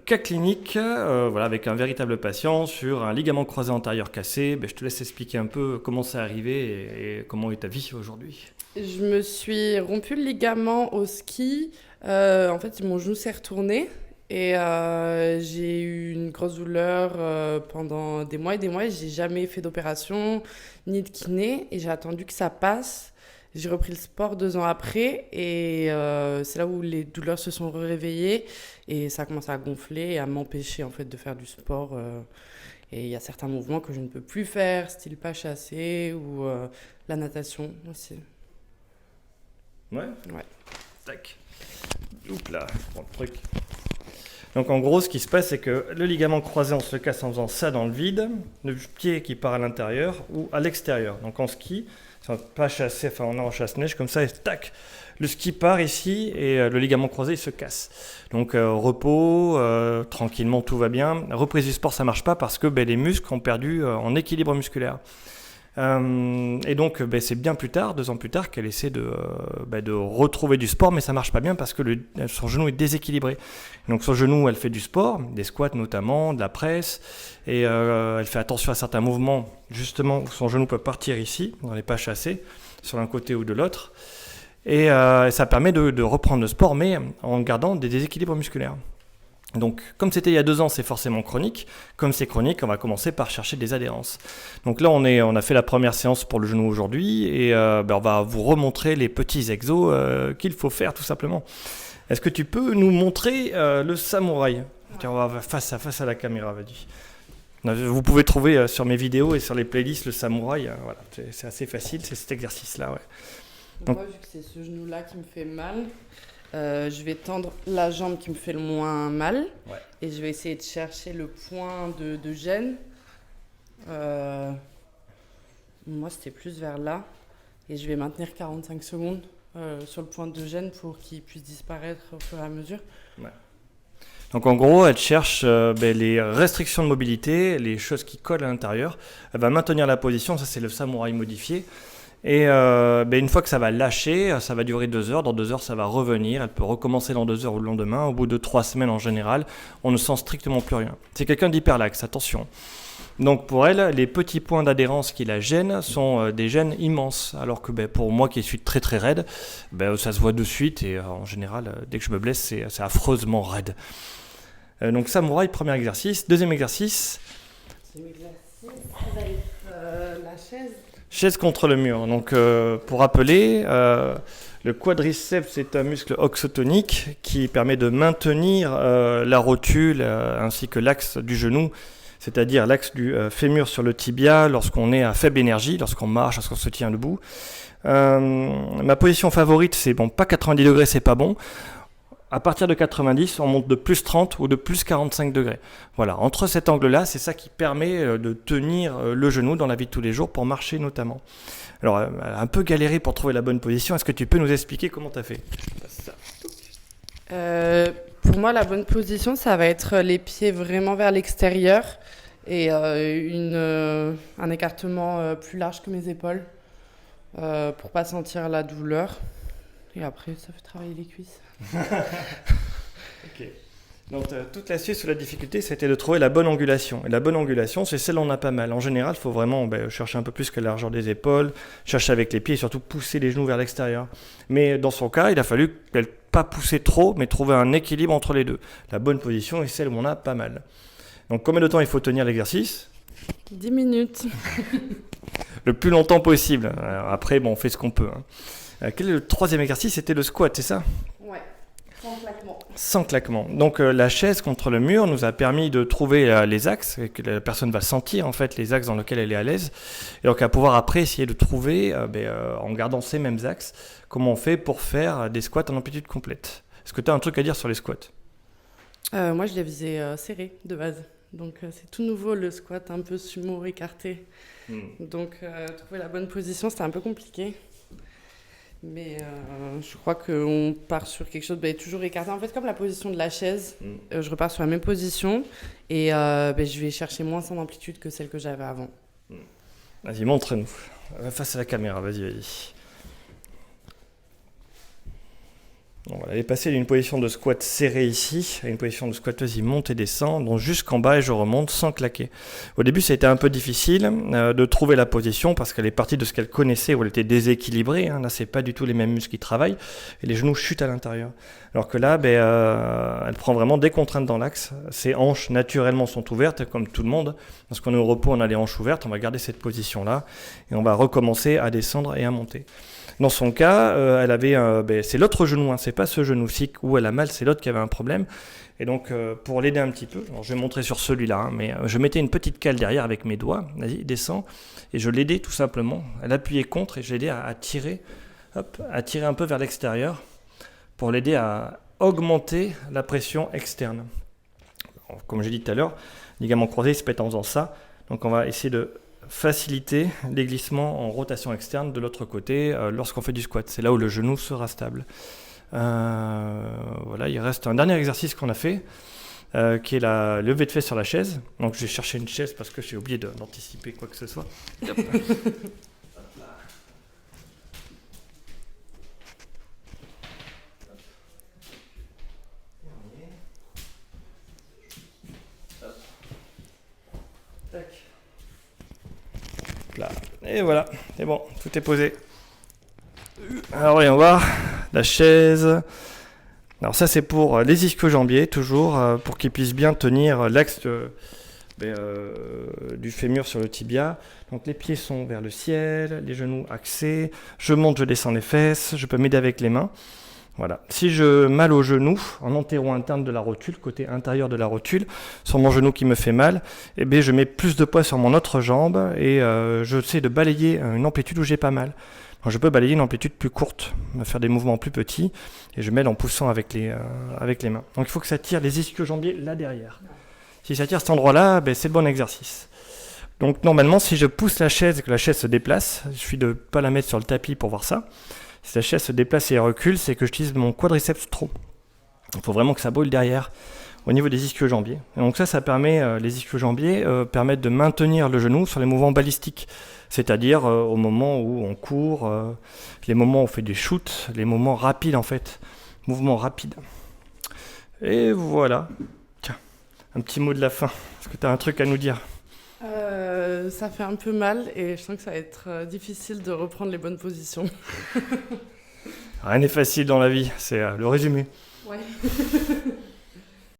cas clinique, voilà, avec un véritable patient sur un ligament croisé antérieur cassé. Je te laisse expliquer un peu comment c'est arrivé et comment est ta vie aujourd'hui. Je me suis rompu le ligament au ski. En fait, mon genou s'est retourné et j'ai eu une grosse douleur pendant des mois et des mois. Et j'ai jamais fait d'opération ni de kiné et j'ai attendu que ça passe. J'ai repris le sport 2 ans après et c'est là où les douleurs se sont réveillées et ça a commencé à gonfler et à m'empêcher en fait de faire du sport. Et il y a certains mouvements que je ne peux plus faire, style pas chassé ou la natation aussi. Ouais. Ouais. Tac. Oups là, je prends le truc. Donc en gros, ce qui se passe, c'est que le ligament croisé, on se le casse en faisant ça dans le vide, le pied qui part à l'intérieur ou à l'extérieur. Donc en ski, si on n'a pas chassé, enfin on est en chasse-neige comme ça, et tac, le ski part ici et le ligament croisé il se casse. Donc repos, tranquillement, tout va bien. Reprise du sport, ça marche pas parce que les muscles ont perdu en équilibre musculaire. Et donc, c'est bien plus tard, 2 ans plus tard, qu'elle essaie de retrouver du sport, mais ça marche pas bien parce que son genou est déséquilibré. Donc, son genou, elle fait du sport, des squats notamment, de la presse, et elle fait attention à certains mouvements, justement, où son genou peut partir ici, dans les pas chassés, sur l'un côté ou de l'autre. Et ça permet de reprendre le sport, mais en gardant des déséquilibres musculaires. Donc, comme c'était il y a 2 ans, c'est forcément chronique. Comme c'est chronique, on va commencer par chercher des adhérences. Donc là, on a fait la première séance pour le genou aujourd'hui et on va vous remontrer les petits exos qu'il faut faire tout simplement. Est-ce que tu peux nous montrer le samouraï ? Tiens, on va face à la caméra, vas-y. Vous pouvez trouver sur mes vidéos et sur les playlists le samouraï. Voilà, c'est assez facile, c'est cet exercice-là. Ouais. Donc, moi, vu que c'est ce genou-là qui me fait mal, je vais tendre la jambe qui me fait le moins mal. Ouais. Et je vais essayer de chercher le point de gêne. Moi, c'était plus vers là. Et je vais maintenir 45 secondes sur le point de gêne pour qu'il puisse disparaître au fur et à mesure. Ouais. Donc en gros, elle cherche les restrictions de mobilité, les choses qui collent à l'intérieur. Elle va maintenir la position, ça c'est le samouraï modifié. Et une fois que ça va lâcher, ça va durer 2 heures. Dans 2 heures, ça va revenir. Elle peut recommencer dans 2 heures ou le lendemain. Au bout de 3 semaines en général, on ne sent strictement plus rien. C'est quelqu'un d'hyperlaxe, attention. Donc pour elle, les petits points d'adhérence qui la gênent sont des gênes immenses. Alors que pour moi qui suis très très raide, ça se voit de suite. Et en général, dès que je me blesse, c'est affreusement raide. Donc samouraï, premier exercice. Deuxième exercice. Deuxième exercice, ça va être la chaise. Chaise contre le mur. Donc, pour rappeler, le quadriceps est un muscle oxytonique qui permet de maintenir la rotule ainsi que l'axe du genou, c'est-à-dire l'axe du fémur sur le tibia lorsqu'on est à faible énergie, lorsqu'on marche, lorsqu'on se tient debout. Ma position favorite, c'est pas 90 degrés, c'est pas bon. À partir de 90, on monte de plus 30 ou de plus 45 degrés. Voilà, entre cet angle-là, c'est ça qui permet de tenir le genou dans la vie de tous les jours pour marcher notamment. Alors, elle a un peu galéré pour trouver la bonne position. Est-ce que tu peux nous expliquer comment tu as fait ? Pour moi, la bonne position, ça va être les pieds vraiment vers l'extérieur et un écartement plus large que mes épaules pour pas sentir la douleur. Et après, ça fait travailler les cuisses. Ok. Donc toute l'astuce ou la difficulté, c'était de trouver la bonne angulation. Et la bonne angulation, c'est celle où on a pas mal. En général, il faut vraiment chercher un peu plus que la largeur des épaules, chercher avec les pieds et surtout pousser les genoux vers l'extérieur. Mais dans son cas, il a fallu qu'elle pas pousser trop, mais trouver un équilibre entre les deux. La bonne position est celle où on a pas mal. Donc combien de temps il faut tenir l'exercice ? 10 minutes. Le plus longtemps possible. Alors, après, on fait ce qu'on peut. Quel est le troisième exercice ? C'était le squat, c'est ça ? Ouais, sans claquement. Sans claquement. Donc la chaise contre le mur nous a permis de trouver les axes, et que la personne va sentir en fait les axes dans lesquels elle est à l'aise. Et donc à pouvoir après essayer de trouver, en gardant ces mêmes axes, comment on fait pour faire des squats en amplitude complète. Est-ce que tu as un truc à dire sur les squats ? Moi, je les faisais serrés de base. Donc c'est tout nouveau le squat un peu sumo écarté. Donc trouver la bonne position, c'était un peu compliqué. Mais je crois qu'on part sur quelque chose toujours écarté. En fait, comme la position de la chaise, je repars sur la même position et je vais chercher moins en amplitude que celle que j'avais avant. Vas-y, montre-nous. Face à la caméra, vas-y. Donc voilà, elle est passée d'une position de squat serré ici à une position de squat vas-y monte et descend, donc jusqu'en bas et je remonte sans claquer. Au début ça a été un peu difficile de trouver la position parce qu'elle est partie de ce qu'elle connaissait où elle était déséquilibrée. Là c'est pas du tout les mêmes muscles qui travaillent et les genoux chutent à l'intérieur. Alors que là elle prend vraiment des contraintes dans l'axe. Ses hanches naturellement sont ouvertes comme tout le monde. Lorsqu'on est au repos on a les hanches ouvertes, on va garder cette position là et on va recommencer à descendre et à monter. Dans son cas, elle avait c'est l'autre genou, c'est pas ce genou-ci où elle a mal, c'est l'autre qui avait un problème. Et donc, pour l'aider un petit peu, alors je vais montrer sur celui-là, mais je mettais une petite cale derrière avec mes doigts, vas-y, descends, et je l'aidais tout simplement. Elle appuyait contre et je l'aidais à tirer, à tirer un peu vers l'extérieur pour l'aider à augmenter la pression externe. Alors, comme j'ai dit tout à l'heure, ligament croisé, il se pète en faisant ça. Donc, on va essayer de faciliter les glissements en rotation externe de l'autre côté lorsqu'on fait du squat. C'est là où le genou sera stable. Voilà, il reste un dernier exercice qu'on a fait qui est la levée de fesses sur la chaise. Donc j'ai cherché une chaise parce que j'ai oublié d'anticiper quoi que ce soit. Hop. Là. Et voilà, c'est bon, tout est posé. Alors voyons voir, la chaise. Alors ça c'est pour les ischio-jambiers, toujours, pour qu'ils puissent bien tenir l'axe du fémur sur le tibia. Donc les pieds sont vers le ciel, les genoux axés, je monte, je descends les fesses, je peux m'aider avec les mains. Voilà. Si je mal au genou, en antéro-interne de la rotule, côté intérieur de la rotule, sur mon genou qui me fait mal, eh bien, je mets plus de poids sur mon autre jambe et je sais de balayer une amplitude où j'ai pas mal. Donc, je peux balayer une amplitude plus courte, faire des mouvements plus petits et je mêle en poussant avec les mains. Donc il faut que ça tire les ischio-jambiers là derrière. Si ça tire cet endroit-là, c'est le bon exercice. Donc normalement, si je pousse la chaise et que la chaise se déplace, il suffit de ne pas la mettre sur le tapis pour voir ça. Si la chaise se déplace et recule, c'est que j'utilise mon quadriceps trop. Il faut vraiment que ça brûle derrière, au niveau des ischio-jambiers. Et donc ça permet, les ischio-jambiers permettent de maintenir le genou sur les mouvements balistiques. C'est-à-dire au moment où on court, les moments où on fait des shoots, les moments rapides en fait, mouvements rapides. Et voilà. Tiens, un petit mot de la fin. Est-ce que tu as un truc à nous dire ? Ça fait un peu mal et je sens que ça va être difficile de reprendre les bonnes positions. Rien n'est facile dans la vie, c'est le résumé. Ouais.